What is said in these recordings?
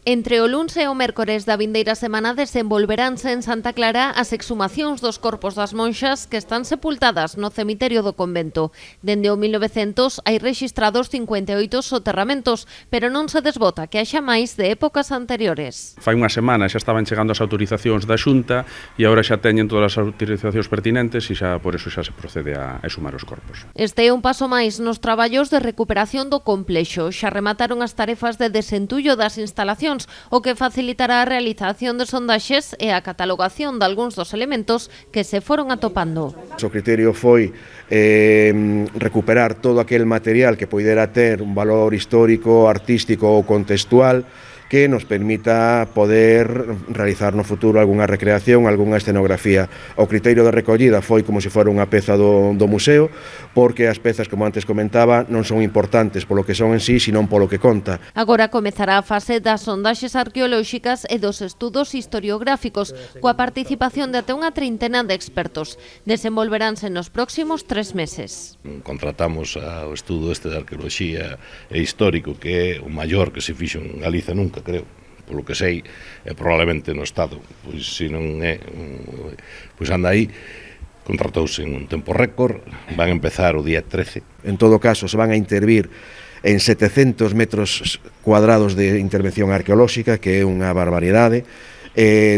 Entre o luns e o mércores da vindeira semana desenvolveránse en Santa Clara as exhumacións dos corpos das monxas que están sepultadas no cemiterio do convento. Dende o 1900 hai rexistrados 58 soterramentos, pero non se desbota que haxa máis de épocas anteriores. Fai unha semana xa estaban chegando as autorizacións da Xunta e agora xa teñen todas as autorizacións pertinentes e xa por eso xa se procede a exhumar os corpos. Este é un paso máis nos traballos de recuperación do complexo. Xa remataron as tarefas de desentullo das instalacións, o que facilitará a realización de sondaxes e a catalogación de algúns dos elementos que se foron atopando. O criterio foi recuperar todo aquel material que poidera ter un valor histórico, artístico ou contextual que nos permita poder realizar no futuro algunha recreación, algunha escenografía. O criterio de recollida foi como se fora unha peza do museo, porque as pezas, como antes comentaba, non son importantes polo que son en sí, senón polo que conta. Agora comezará a fase das sondaxes arqueolóxicas e dos estudos historiográficos, coa participación de até unha trintena de expertos. Desenvolveránse nos próximos 3 meses. Contratamos ao estudo este de arqueoloxía e histórico, que é o maior que se fixo en Galiza nunca, creo, polo que sei, probablemente no Estado, pois se non é, pois anda aí, contratouse en un tempo récord, van a empezar o día 13. En todo caso, se van a intervir en 700 metros cuadrados de intervención arqueolóxica, que é unha barbaridade,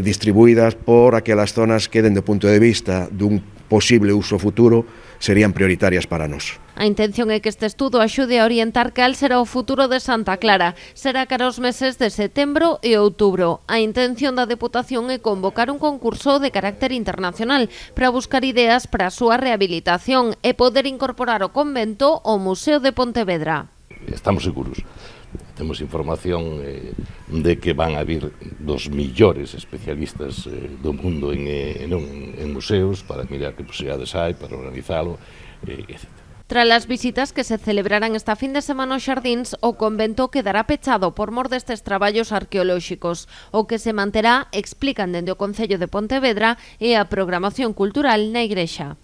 distribuídas por aquelas zonas que, dende o punto de vista dun posible uso futuro, serían prioritarias para nós. A intención é que este estudo axude a orientar cal será o futuro de Santa Clara. Será cara aos meses de setembro e outubro. A intención da Deputación é convocar un concurso de carácter internacional para buscar ideas para a súa rehabilitación e poder incorporar o convento ao Museo de Pontevedra. Estamos seguros. Temos información de que van a vir dos millores especialistas do mundo en museos para mirar que posibilidades hai, para organizalo, etc. Tras as visitas que se celebrarán esta fin de semana aos xardíns, o convento quedará pechado por mor destes traballos arqueolóxicos. O que se manterá, explican dende o Concello de Pontevedra, é a programación cultural na igrexa.